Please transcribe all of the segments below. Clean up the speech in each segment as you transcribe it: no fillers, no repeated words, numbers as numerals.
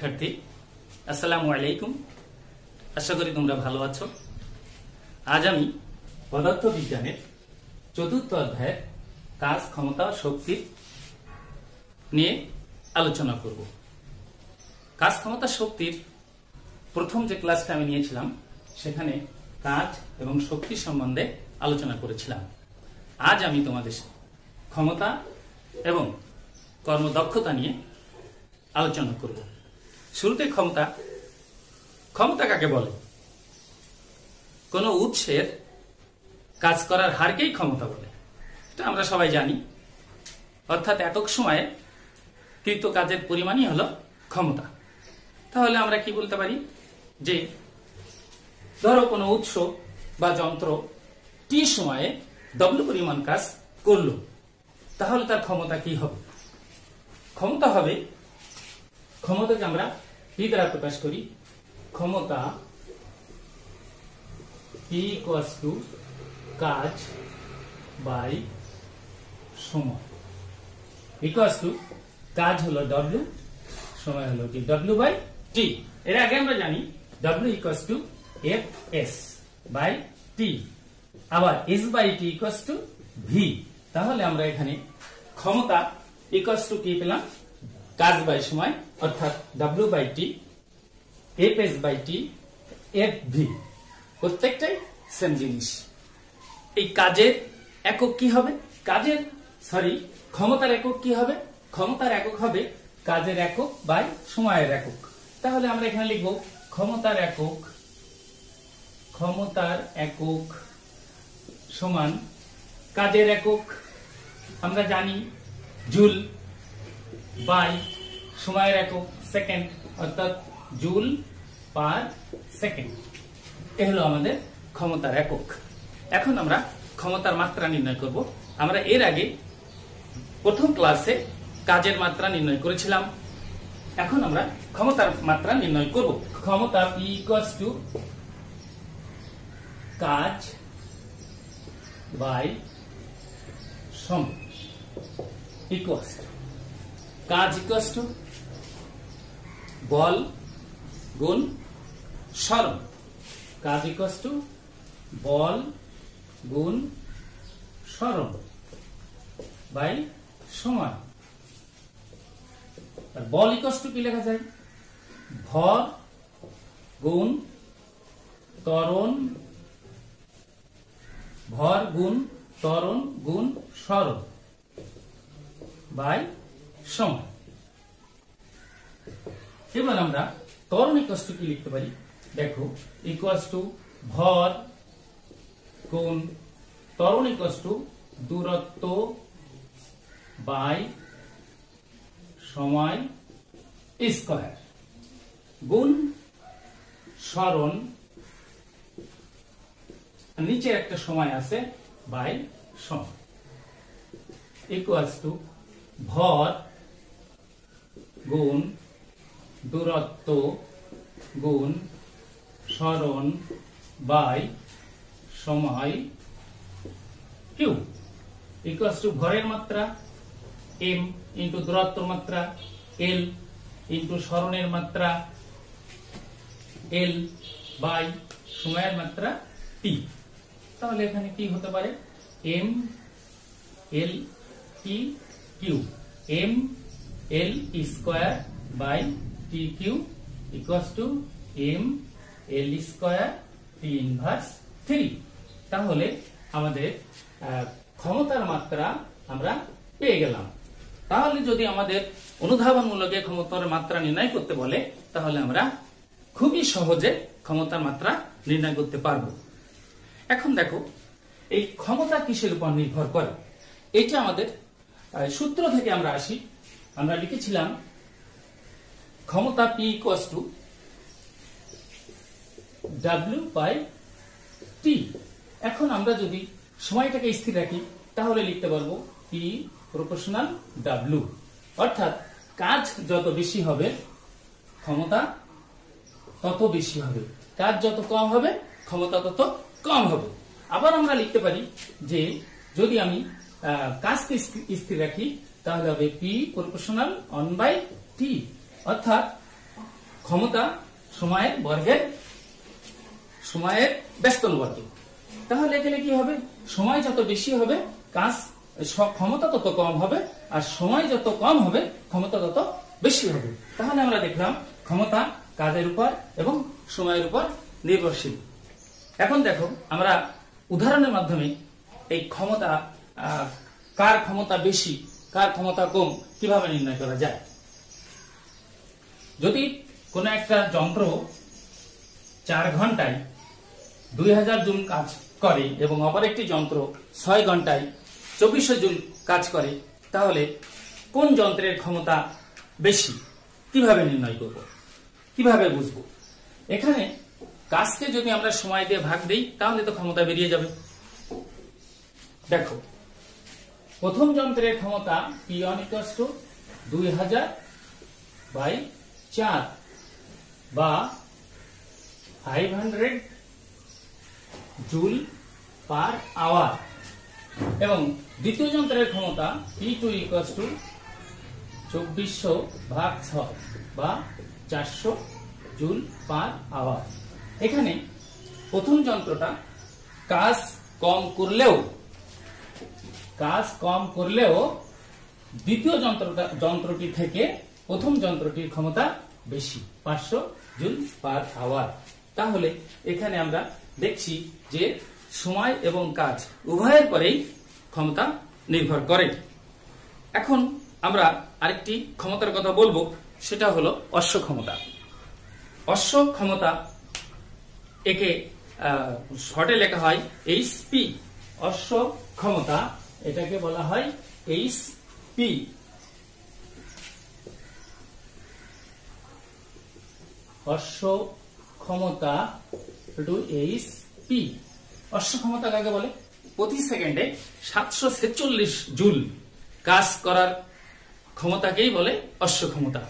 শিক্ষার্থী, আসসালামু আলাইকুম। আশা করি তোমরা ভালো আছো। আজ আমি পদার্থবিজ্ঞানের চতুর্থ অধ্যায়ের কাজ, ক্ষমতা, শক্তি নিয়ে আলোচনা করব। কাজ, ক্ষমতা, শক্তির প্রথম যে ক্লাসটা আমি নিয়েছিলাম সেখানে কাজ এবং শক্তি সম্বন্ধে আলোচনা করেছিলাম। আজ আমি তোমাদের ক্ষমতা এবং কর্মদক্ষতা নিয়ে আলোচনা করব। শুরুতে ক্ষমতা। ক্ষমতা কাকে বলে? কোন উৎসের কাজ করার হারকেই ক্ষমতা বলে, এটা আমরা সবাই জানি। অর্থাৎ একক সময়ে কৃত কাজের পরিমাণই হলো ক্ষমতা। তাহলে আমরা কি বলতে পারি যে ধরো কোনো উৎস বা যন্ত্র টি সময়ে ডব্লিউ পরিমাণ কাজ করলো, তাহলে তার ক্ষমতা কি হবে? ক্ষমতা হবে, ক্ষমতাকে আমরা পি দ্বারা প্রকাশ করি। ক্ষমতা পি ইকুয়ালস টু কাজ বাই সময়। ইকুয়ালস টু কাজ হলো ডব্লিউ, সময় হলো টি, ডব্লিউ বাই টি। এর আগে আমরা জানি W equals to F S by T, আবার S by T equals to V. তাহলে আমরা এখানে ক্ষমতা ইকুয়ালস টু কি পেলাম? কাজ বাই সময়, অর্থাৎ W by T, F S by T, F V, প্রত্যেকটাই সেম জিনিস। এই কাজের একক কি হবে? ক্ষমতার একক কি হবে? ক্ষমতার একক হবে কাজের একক বাই সময়ের একক। তাহলে আমরা এখানে লিখব ক্ষমতার একক সমান কাজের একক আমরা জানি জুল বাই সময়ের একক সেকেন্ড, অর্থাৎ জুল পার সেকেন্ড। এ হলো আমাদের ক্ষমতার একক। এখন আমরা ক্ষমতার মাত্রা নির্ণয় করব। আমরা এর আগে প্রথম ক্লাসে কাজের মাত্রা নির্ণয় করেছিলাম। এখন আমরা ক্ষমতার মাত্রা নির্ণয় করব। ক্ষমতা P ইকুয়ালস টু কাজ বাই সময় ইকুয়ালস টু কাজ ইকুয়ালস টু বল গুণ সরণ। কাজ ইকুয়ালস টু বল গুণ সরণ বাই সময়। আর বল ইকুয়ালস টু কি লেখা যায়? ভর গুণ ত্বরণ, ভর গুণ ত্বরণ গুণ সরণ বাই সময়। এবার আমরা ত্বরণ ইকুয়ালস টু কি লিখতে পারি? দেখো, ইকুয়ালস টু ভর গুণ ত্বরণ ইকুয়ালস টু দূরত্ব বাই সময় স্কয়ার গুণ সরণ, নিচে একটা সময় আছে, বাই সময় ইকুয়ালস টু ভর গুণ দূরত্ব গুণ সরণ বাই সময় কিউ। ইকুয়ালস টু ভরের মাত্রা এম ইন্টু দূরত্বের মাত্রা এল ইন্টু সরণের মাত্রা এল বাই সময়ের মাত্রা টি। তাহলে এখানে কি হতে পারে? M L T Q, M L square by T Q equals to M L square T inverse 3। তাহলে আমাদের ক্ষমতার মাত্রা আমরা পেয়ে গেলাম। তাহলে যদি আমাদের অনুধাবনমূলকে ক্ষমতার মাত্রা নির্ণয় করতে বলে, তাহলে আমরা খুবই সহজে ক্ষমতার মাত্রা নির্ণয় করতে পারব। এখন দেখো, এই ক্ষমতা কিসের উপর নির্ভর করে? এটা আমাদের সূত্র থেকে আমরা আসি। আমরা লিখেছিলাম ক্ষমতা P equals to W by T। এখন আমরা যদি সময়টাকে স্থির রাখি তাহলে লিখতে পারবো P প্রপোর্শনাল W, অর্থাৎ কাজ যত বেশি হবে ক্ষমতা তত বেশি হবে, কাজ যত কম হবে ক্ষমতা তত কম হবে। আবার আমরা লিখতে পারি যে যদি আমি কাজকে স্থির রাখি তাহলে হবে P প্রপোর্শনাল 1/T, অর্থাৎ ক্ষমতা সময়ের বর্গের ব্যস্তন বর্গ। তাহলে এখানে কি হবে, সময় যত বেশি হবে কাজ ক্ষমতা তত কম হবে, আর সময় যত কম হবে ক্ষমতা তত বেশি হবে। তাহলে আমরা দেখলাম ক্ষমতা কাজের উপর এবং সময়ের উপর নির্ভরশীল। এখন দেখো আমরা উদাহরণের মাধ্যমে এই ক্ষমতা কার ক্ষমতা বেশি কার ক্ষমতা কম কিভাবে নির্ণয় করা যায়। যদি কোন একটা যন্ত্র 4 ঘন্টায় 2000 জুল কাজ করে এবং অপর একটি যন্ত্র 6 ঘন্টায় 2400 জুল কাজ করে, তাহলে কোন যন্ত্রের ক্ষমতা বেশি কিভাবে নির্ণয় করব, কিভাবে বুঝবো? এখানে কাজকে যদি আমরা সময় দিয়ে ভাগ দিই তাহলে তো ক্ষমতা বেরিয়ে যাবে। দেখো, প্রথম যন্ত্রের ক্ষমতা P1 = 2000/4 বা 500 জুল পার আওয়ার, এবং দ্বিতীয় যন্ত্রের ক্ষমতা P2 = 2400/6 বা 400 জুল পার আওয়ার। এখানে প্রথম যন্ত্রটা কাজ কম করলেও দ্বিতীয় যন্ত্রটি থেকে প্রথম যন্ত্রটির ক্ষমতা বেশি, 500 জুল পার আওয়ার। তাহলে এখানে আমরা দেখছি যে সময় এবং কাজ উভয়ের পরেই ক্ষমতা নির্ভর করে। এখন আমরা আরেকটি ক্ষমতার কথা বলবো, সেটা হলো অশ্ব ক্ষমতা। অশ্ব ক্ষমতা একে শর্টে লেখা হয় HP। অশ্ব ক্ষমতা এটাকে বলা হয় HP। অশ্ব ক্ষমতা HP। অশ্ব ক্ষমতা কাকে বলে? প্রতি সেকেন্ডে 746 জুল কাজ করার ক্ষমতাকেই বলে অশ্ব ক্ষমতা।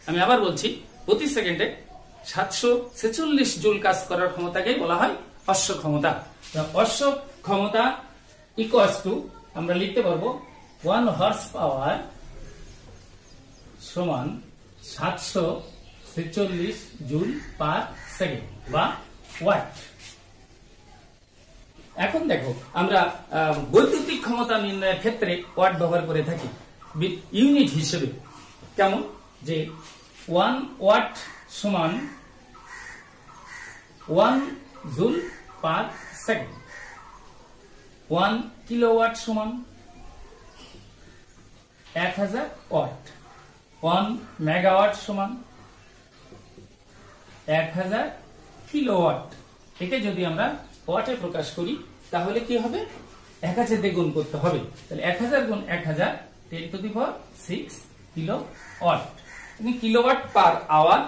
আমি আবার বলছি, প্রতি সেকেন্ডে 746 জুল কাজ করার ক্ষমতাকেই বলা হয় অশ্ব ক্ষমতা। অশ্ব ক্ষমতা ইকুয়ালস টু আমরা লিখতে পারবো 1 হর্স পাওয়ার সমান 746 জুল পার সেকেন্ড বা ওয়াট। এখন দেখো, আমরা বৈদ্যুতিক ক্ষমতা নির্ণয়ের ক্ষেত্রে ওয়াট ব্যবহার করে থাকি ইউনিট হিসেবে। কেমন? যে 1 ওয়াট সমান 1 জুল পার সেকেন্ড, 1 কিলোওয়াট সমান 1000 ওয়াট, 1 মেগাওয়াট সমান 1000 কিলোওয়াট। একে যদি আমরা ওয়াটে প্রকাশ করি তাহলে কি হবে? 1000 দিয়ে গুণ করতে হবে। তাহলে 1000 গুণ 1000 10⁶ কিলোওয়াট। কিলোওয়াট পার আওয়ার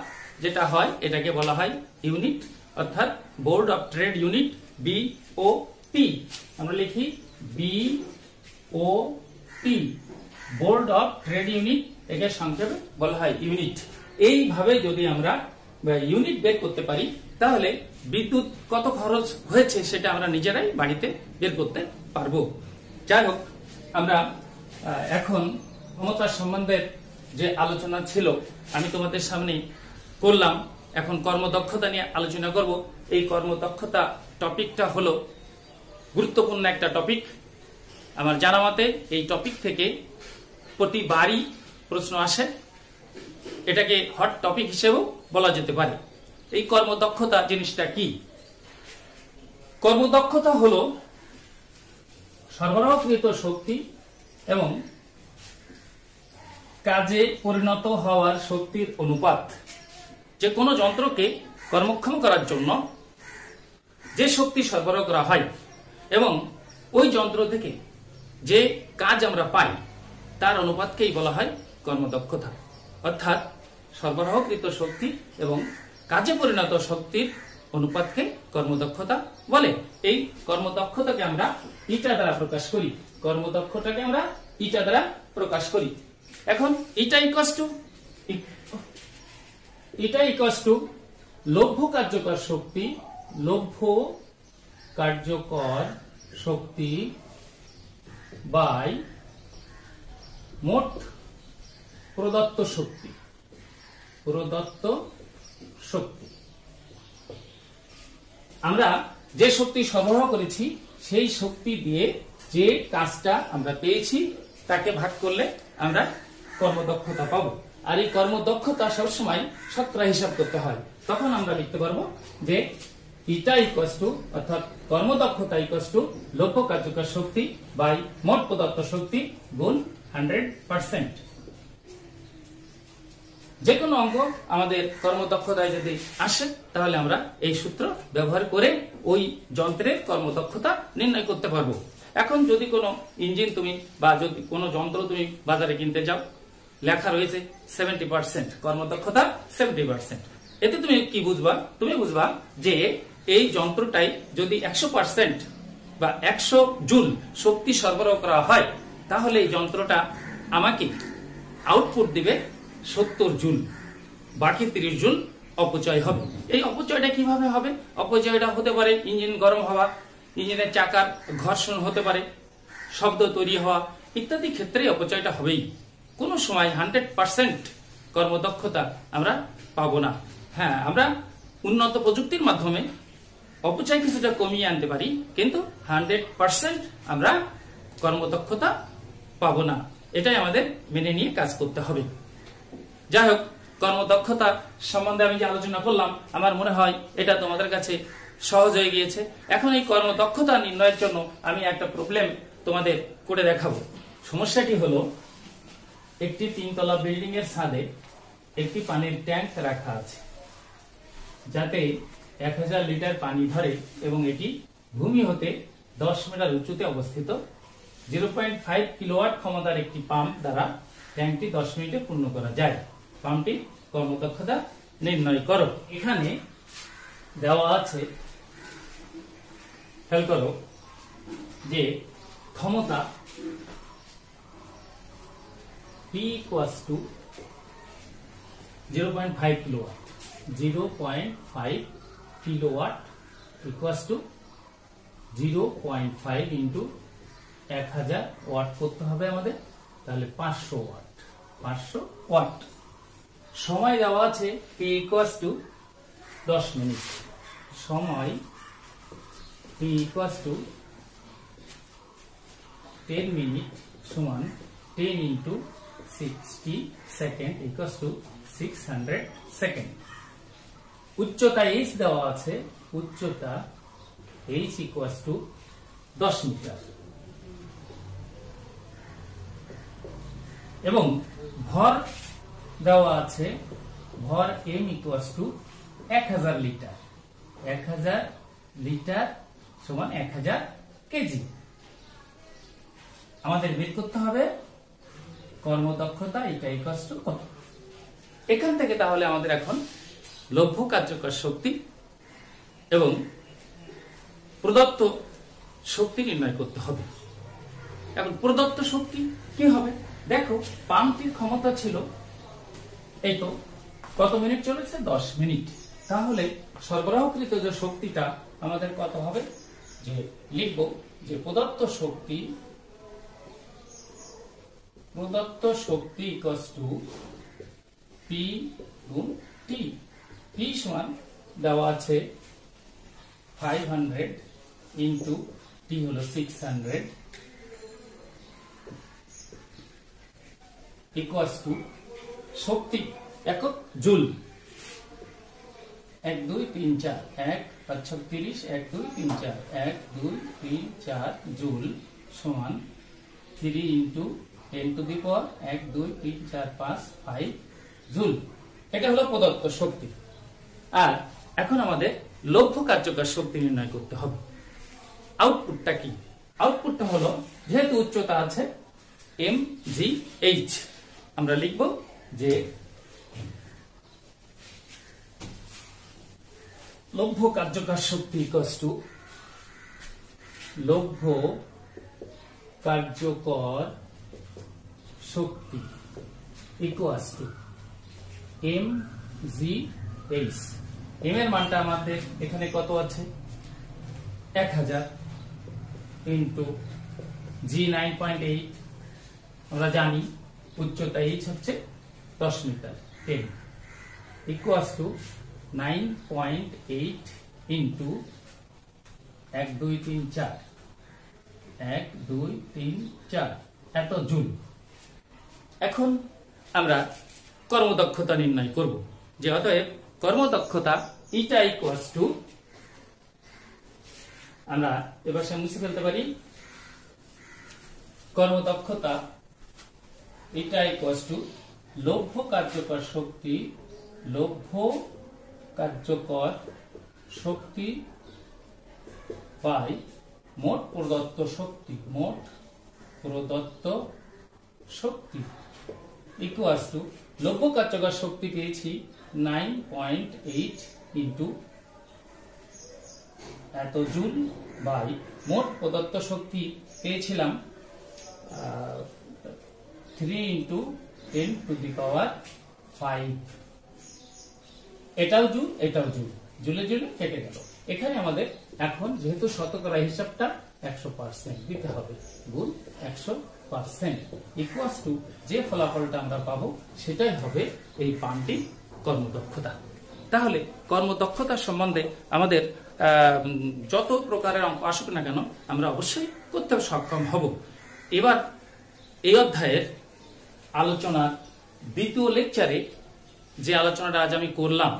যেটা হয় এটাকে বলা হয় ইউনিট, অর্থাৎ board of trade unit, BOP। আমরা লিখি BOP, board of trade unit. একে সংক্ষেপে বলা হয় ইউনিট। এইভাবে যদি আমরা ইউনিট বের করতে পারি তাহলে বিদ্যুৎ কত খরচ হয়েছে সেটা আমরা নিজেরাই বাড়িতে বের করতে পারবো। যাই হোক, আমরা এখন ক্ষমতা সম্বন্ধে যে আলোচনা ছিল আমি তোমাদের সামনে করলাম। এখন কর্মদক্ষতা নিয়ে আলোচনা করব। এই কর্মদক্ষতা টপিকটা হলো গুরুত্বপূর্ণ একটা টপিক। আমার জানা মতে এই টপিক থেকে প্রতিবারই প্রশ্ন আসে, এটাকে হট টপিক হিসেবেও বলা যেতে পারে। এই কর্মদক্ষতা জিনিসটা কি? কর্মদক্ষতা হলো সরবরাহকৃত শক্তি এবং কাজে পরিণত হওয়ার শক্তির অনুপাত। যে কোনো যন্ত্রকে কর্মক্ষম করার জন্য যে শক্তি সরবরাহ করা হয় এবং ওই যন্ত্র থেকে যে কাজ আমরা পাই তার অনুপাতকেই বলা হয় কর্মদক্ষতা। অর্থাৎ সরবরাহকৃত শক্তি এবং কাজে পরিণত শক্তির অনুপাতকে কর্মদক্ষতা বলে। এই কর্মদক্ষতাকে আমরা ইটা দ্বারা প্রকাশ করি। কর্মদক্ষতাকে আমরা ইটা দ্বারা প্রকাশ করি। এখন ইটা ইকুয়ালস টু লভ্য কার্যকর শক্তি বাই মোট প্রদত্ত শক্তি। আমরা যে শক্তি সরবরাহ করেছি সেই শক্তি দিয়ে যে কাজটা আমরা পেয়েছি তাকে ভাগ করলে আমরা কর্মদক্ষতা পাবো। আর এই কর্মদক্ষতা সবসময় শতকরা হিসাব করতে হয়। তখন আমরা লিখতে পারবো যে ইটা ইকুয়ালস টু, অর্থাৎ কর্মদক্ষতা ইকুয়ালস টু লক্ষ্য কার্যকর শক্তি বাই মোট প্রদত্ত শক্তি গুণ 100%। যে কোনো অঙ্ক আমাদের কর্মদক্ষতায় যদি আসে তাহলে আমরা এই সূত্র ব্যবহার করে ওই যন্ত্রের কর্মদক্ষতা নির্ণয় করতে পারবো। এখন যদি কোনো ইঞ্জিন তুমি বা যদি কোনো যন্ত্র তুমি বাজারে কিনতে যাও, লেখা রয়েছে 70% কর্মদক্ষতা 70%, এতে তুমি কি বুঝবা? তুমি বুঝবা যে এই যন্ত্রটাই যদি 100% বা 100 জুল শক্তি সরবরাহ করা হয় তাহলে এই যন্ত্রটা আমাকে আউটপুট দিবে 70 জুল, বাকি 30 জুল অপচয় হবে। এই অপচয়টা কিভাবে হবে? অপচয়টা হতে পারে ইঞ্জিন গরম হওয়া, ইঞ্জিনের চাকার ঘর্ষণ হতে পারে, শব্দ তৈরি হওয়া ইত্যাদি ক্ষেত্রে অপচয়টা হবেই। কোনো সময় 100% কর্মদক্ষতা আমরা পাবো না। হ্যাঁ, আমরা উন্নত প্রযুক্তির মাধ্যমে অপচয় কিছুটা কমিয়ে আনতে পারি, কিন্তু 100% আমরা কর্মদক্ষতা পাবো না। এটাই আমাদের মেনে নিয়ে কাজ করতে হবে। যাই হোক, কর্মদক্ষতা সম্বন্ধে আমি যে আলোচনা করলাম আমার মনে হয় এটা তোমাদের কাছে সহজ হয়ে গিয়েছে। এখন এই কর্মদক্ষতা নির্ণয়ের জন্য আমি একটা প্রবলেম তোমাদের করে দেখাবো। সমস্যাটি হলো, একটি 3 তলা বিল্ডিং এর ছাদে একটি পানির ট্যাঙ্ক রাখা আছে যাতে 1000 লিটার পানি ধরে এবং এটি ভূমি হতে 10 মিটার উঁচুতে অবস্থিত। 0.5 কিলোওয়াট ক্ষমতার একটি পাম্প দ্বারা ট্যাঙ্কটি 10 মিনিটে পূর্ণ করা যায়। পাম্পটির কর্মদক্ষতা নির্ণয় করো। এখানে দেওয়া আছে, খেয়াল করো যে ক্ষমতা P equals to 0.5 kilowatt, 0.5 kilowatt equals to 0.5 into 1000 watt করতে হবে আমাদের, তাহলে 500 ওয়াট। 500 ওয়াট। সময় দেওয়া আছে P equals to 10 মিনিট। সময় P equals to 10 মিনিট সমান 10 into 60 second equals to 600 second. উচ্চতা h দেওয়া আছে, উচ্চতা h equals to 10 মিটার এবং ভর দেওয়া আছে, ভর m equals to 1000 litre. 1000 litre সমান 1000 কেজি। আমাদের বের করতে হবে কর্মদক্ষতা এটা ইকুয়ালস টু কত। এখান থেকে তাহলে আমাদের এখন লভ্য কার্যকর শক্তি এবং প্রদত্ত শক্তি নির্ণয় করতে হবে। এখন প্রদত্ত শক্তি কি হবে? দেখো, পাম্পটির ক্ষমতা ছিল, এই তো কত মিনিট চলেছে? 10 মিনিট। তাহলে সরবরাহকৃত যে শক্তিটা আমাদের কত হবে? যে লিখব যে প্রদত্ত শক্তি ইকুয়ালস টু পি গুণ টি। পি সমান দেওয়া আছে 500 ইন্টু টি হলো 600 ইকুয়ালস টু শক্তি একক জুল। 1 2 3 4 1 5 36 1 2 3 4 1 2 3 4 জুল সমান 3 into 10 to the power 1 2 3 4 5 5 joule. এটা হলো প্রদত্ত শক্তি। আর এখন আমাদের লভ্য কার্যকর শক্তি নির্ণয় করতে হবে। আউটপুটটা কি? আউটপুটটা হলো, যেহেতু উচ্চতা আছে mgh, আমরা লিখব যে লভ্য কার্যকর শক্তি ইকুয়ালস টু লভ্য কার্যকর শক্তি ইকুয়ালস টু mgh। m এর মানটা আমাদের এখানে কত আছে? 1000 ইন্টু g 9.8, আমরা জানি উচ্চতা h হচ্ছে 10 মিটার, 10 ইকুয়ালস টু 9.8 ইন্টু 1 2 3 4 1 2 3 4 এত জুল। এখন আমরা কর্মদক্ষতা নির্ণয় করব, যে অতএব কর্মদক্ষতা ইটা ইকুয়ালস টু, আমরা এবার মুছে ফেলতে পারি, কর্মদক্ষতা ইটা ইকুয়ালস টু লভ্য কার্যকর শক্তি, লভ্য কার্যকর শক্তি বাই মোট প্রদত্ত শক্তি, মোট প্রদত্ত শক্তি ইকুয়ালস টু, লভ্য কার্যকর শক্তি পেয়েছি 9.8 ইন্টু এত জুল বাই মোট প্রদত্ত শক্তি পেয়েছিলাম 3 ইন্টু 10 টু দি পাওয়ার 5। এটাও জুল, এটাও জুল, জুলে জুলে কেটে গেল। এখানে আমাদের এখন যেহেতু শতকরা হিসাবটা 100% দিতে হবে, গুণ 100% ইকুয়ালস টু যে ফলাফলটা আমরা পাবো সেটাই হবে এই পানটি কর্মদক্ষতা। তাহলে কর্মদক্ষতার সম্বন্ধে আমাদের যত প্রকারের অঙ্ক আসুক না কেন আমরা অবশ্যই করতে সক্ষম হব। এবার এই অধ্যায়ের আলোচনার দ্বিতীয় লেকচারে যে আলোচনাটা আজ আমি করলাম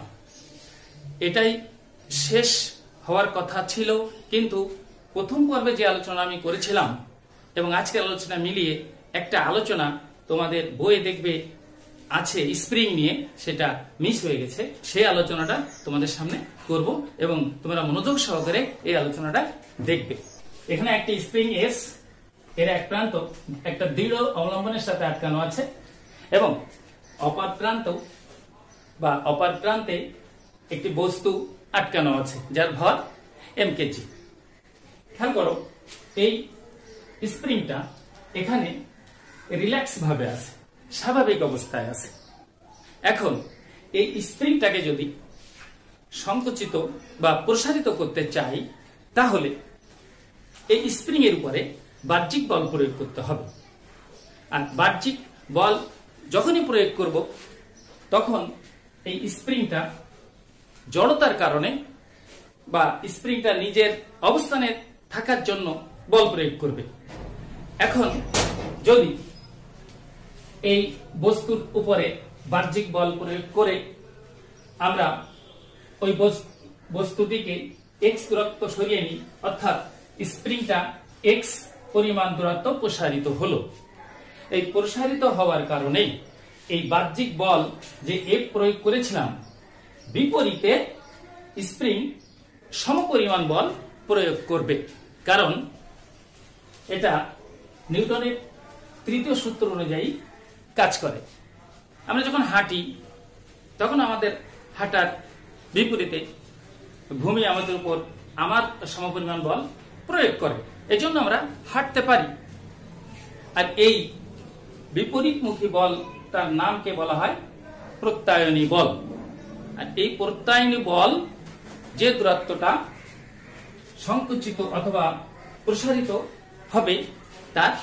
এটাই শেষ হওয়ার কথা ছিল, কিন্তু প্রথম পর্বে যে আলোচনা আমি করেছিলাম এবং আজকের আলোচনা মিলিয়ে একটা আলোচনা তোমাদের বইয়ে দেখবে আছে স্প্রিং নিয়ে, সেটা মিস হয়ে গেছে। সেই আলোচনাটা তোমাদের সামনে করব এবং তোমরা মনোযোগ সহকারে এই আলোচনাটা দেখবে। এখানে একটি স্প্রিং এস, এর এক প্রান্ত একটা দৃঢ় অবলম্বনের সাথে আটকানো আছে এবং অপর প্রান্ত বা অপর প্রান্তে একটি বস্তু আটকানো আছে যার ভর mkg। খেয়াল করো, এই স্প্রিংটা এখানে রিল্যাক্স ভাবে আছে, স্বাভাবিক অবস্থায় আছে। এখন এই স্প্রিংটাকে যদি সংকুচিত বা প্রসারিত করতে চাই তাহলে এই স্প্রিং এর উপরে বাহ্যিক বল প্রয়োগ করতে হবে। আর বাহ্যিক বল যখনই প্রয়োগ করব তখন এই স্প্রিংটা জড়তার কারণে বা স্প্রিংটা নিজের অবস্থানে থাকার জন্য বল প্রয়োগ করবে। এখন যদি এই বস্তুর উপরে বাহ্যিক বল প্রয়োগ করে আমরা ওই বস্তুটিকে x দূরত্ব সরিয়ে নিই, অর্থাৎ স্প্রিংটা x পরিমাণ দূরত্ব প্রসারিত হলো। এই প্রসারিত হওয়ার কারণে এই বাহ্যিক বল যে F প্রয়োগ করেছিলাম বিপরীতে স্প্রিং সমপরিমাণ বল প্রয়োগ করবে, কারণ এটা নিউটনের তৃতীয় সূত্র অনুযায়ী কাজ করে। আমরা যখন হাঁটি তখন আমাদের হাঁটার বিপরীতে ভূমি আমাদের উপর আমার সমপরিমাণ বল প্রয়োগ করে, এজন্য আমরা হাঁটতে পারি। আর এই বিপরীতমুখী বল তার নামকে বলা হয় প্রত্যায়নী বল। আর এই প্রত্যায়নী বল যে দূরত্বটা সংকুচিত অথবা প্রসারিত হবে তার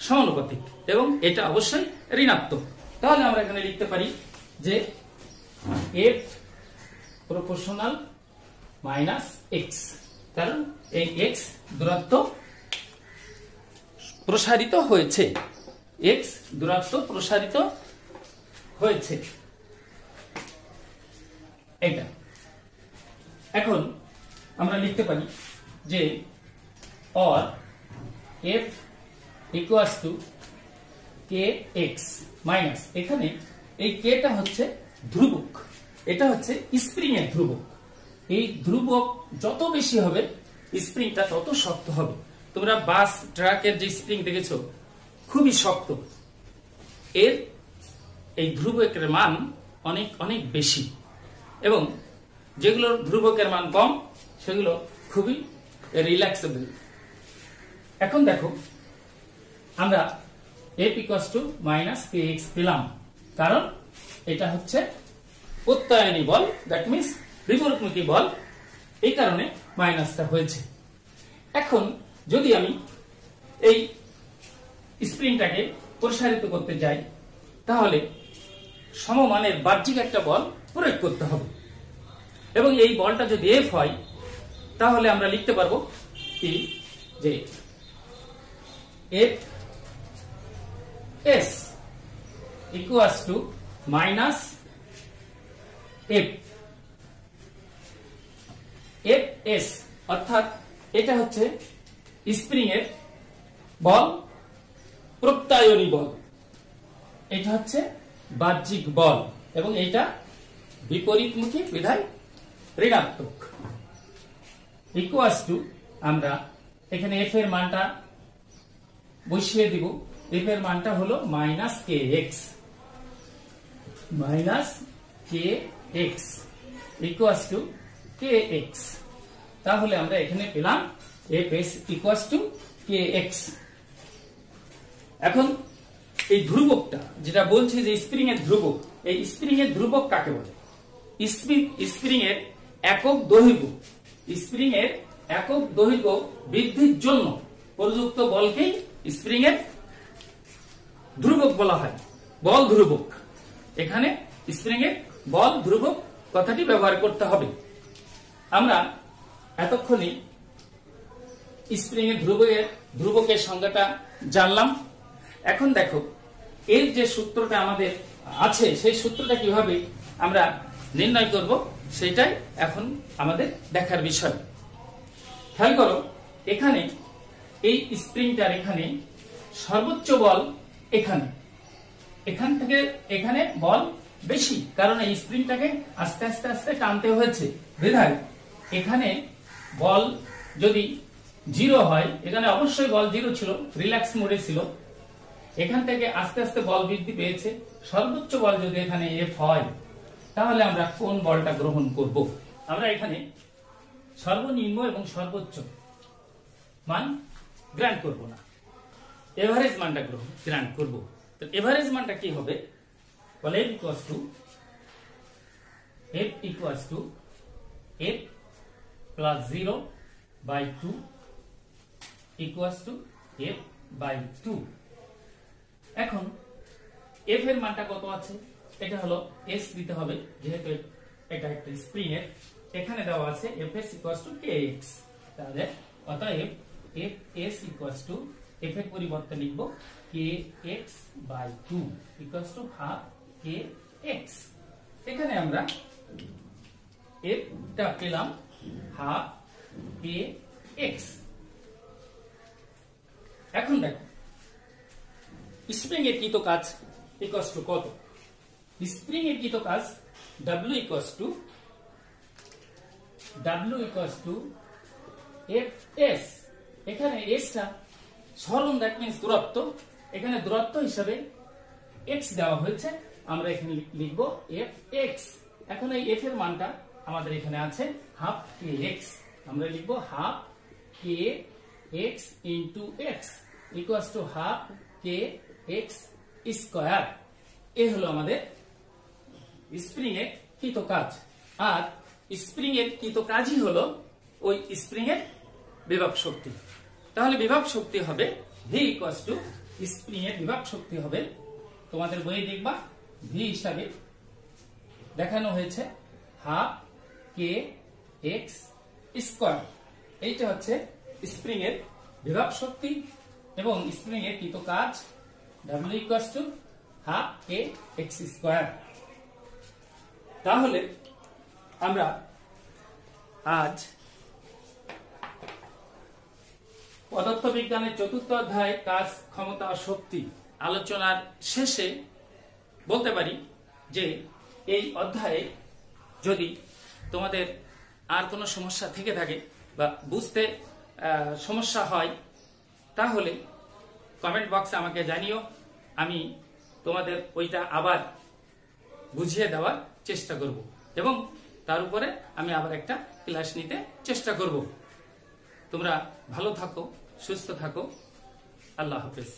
সমানুপাতিক এবং এটা অবশ্যই ঋণাত্মক। তাহলে আমরা এখানে লিখতে পারি যে F প্রপোর্শনাল মাইনাস x, কারণ এই x দূরত্ব প্রসারিত হয়েছে, x দূরত্ব প্রসারিত হয়েছে এটা। এখন আমরা লিখতে পারি যে or F equals to kx minus, এখানে এই k টা হচ্ছে ধ্রুবক, এটা হচ্ছে স্প্রিং এর ধ্রুবক। এই ধ্রুবক যত বেশি হবে স্প্রিংটা তত শক্ত হবে। তোমরা বাস ট্রাকের যে স্প্রিং দেখেছো খুবই শক্ত, এর এই ধ্রুবকের মান অনেক অনেক বেশি এবং যেগুলোর ধ্রুবকের মান কম সেগুলো খুবই রিল্যাক্সেবল। এখন দেখো আমরা F equals to minus kx পেলাম, কারণ এটা হচ্ছে প্রত্যায়নী বল, দ্যাট মিন্স বিপরীতমুখী বল, এই কারণে মাইনাসটা হয়েছে। এখন যদি আমি এই স্প্রিংটাকে প্রসারিত করতে যাই তাহলে সমমানের বাহ্যিক একটা বল প্রয়োগ করতে হবে। এবং এই বলটা যদি এফ হয় তাহলে আমরা লিখতে পারবো কি যে F S equals two minus F F S, অর্থাৎ এটা হচ্ছে স্প্রিং এর বল, প্রত্যায়নী বল, এটা হচ্ছে বাহ্যিক বল এবং এটা বিপরীতমুখী বিধায় ঋণাত্মক। ইকুয়ালস টু আমরা এখানে এফ এর মানটা বসিয়ে দিব। এফ এর মানটা হলো minus K x, minus K x equals to K X. তাহলে আমরা এখানে পেলাম F S equals to K x. এখন এই ধ্রুবকটা যেটা বলছি যে স্প্রিং এর ধ্রুবক, এই স্প্রিং এর ধ্রুবক কাকে বলে? স্প্রিং এর একক দৈর্ঘ্য, স্প্রিং এর একক দৈর্ঘ্য বৃদ্ধির জন্য প্রযুক্ত বলকেই স্প্রিং এর ধ্রুবক বলা হয়, বল ধ্রুবক। এখানে স্প্রিং এর বল ধ্রুবক কথাটি ব্যবহার করতে হবে। আমরা এতক্ষণে স্প্রিং এর ধ্রুবকের সংজ্ঞাটা জানলাম। এখন দেখো এর যে সূত্রটা আমাদের আছে সেই সূত্রটা কিভাবে আমরা নির্ণয় করব সেটাই এখন আমাদের দেখার বিষয়। খেয়াল করো, এখানে এই স্প্রিংটার এখানে সর্বোচ্চ বল এখান থেকে এখানে বল বেশি, কারণ এই স্প্রিংটাকে আস্তে আস্তে আস্তে টানতে হয়েছে বিধায় এখানে বল যদি জিরো হয়, এখানে অবশ্যই বল জিরো ছিল, রিল্যাক্স মোডে ছিল, এখান থেকে আস্তে আস্তে বল বৃদ্ধি পেয়েছে। সর্বোচ্চ বল যদি এখানে এফ হয় তাহলে আমরা কোন বলটা গ্রহণ করব? আমরা এখানে সর্বনিম্ন এবং সর্বোচ্চ মান গ্রান্ট করব না, এভারেজ মানটা গ্রান্ট করব। তো এভারেজ মানটা কি হবে? বলে F equals to F plus 0 by 2 equals to F by 2। এখন এফ এর মানটা কত আছে? এটা হলো এস দিতে হবে, যেহেতু এটা একটা স্প্রিং এর। এখানে দেওয়া আছে F S equals to K X. তাহলে অতএব F S equals to F এর পরিবর্তে লিখব K X by 2 equals to half K X. এখানে আমরা এফটা পেলাম হাফ কে এক্স। এখন দেখো স্প্রিং এর কৃত কাজ ইকুয়ালস টু কত? স্প্রিং এর কৃত কাজ W equals to F S. এখানে এসটা সরণ, দ্যাট মিন্স দূরত্ব, এখানে দূরত্ব হিসাবে এক্স দেওয়া হয়েছে, আমরা এখানে লিখব এফ এক্স। এখন এই এফ এর মানটা আমাদের এখানে আছে হাফ কে এক্স, আমরা লিখব half K x into x equals to half K x square. এ হলো আমাদের স্প্রিং এর কৃত কাজ। আর স্প্রিং এর কৃত কাজই হলো ওই স্প্রিং এর বিভব শক্তি। তাহলে বিভব শক্তি হবে ভি ইকুয়ালস টু, স্প্রিং এর বিভব শক্তি হবে, তোমাদের বইয়ে দেখবা ভি হিসাবে দেখানো হয়েছে হাফ কে এক্স স্কয়ার। এইটা হচ্ছে স্প্রিং এর বিভব শক্তি এবং স্প্রিং এর কৃত কাজ W equals to half K x square. তাহলে আমরা আজ পদার্থবিজ্ঞানের 4র্থ অধ্যায় কাজ, ক্ষমতা ও শক্তি আলোচনার শেষে বলতে পারি যে এই অধ্যায়ে যদি তোমাদের আর কোনো সমস্যা থেকে থাকে বা বুঝতে সমস্যা হয় তাহলে কমেন্ট বক্সে আমাকে জানিও, আমি তোমাদের ওইটা আবার বুঝিয়ে দেওয়ার চেষ্টা করব এবং তার উপরে আমি আবার একটা ক্লাস নিতে চেষ্টা করব। তোমরা ভালো থাকো, সুস্থ থাকো। আল্লাহ হাফেজ।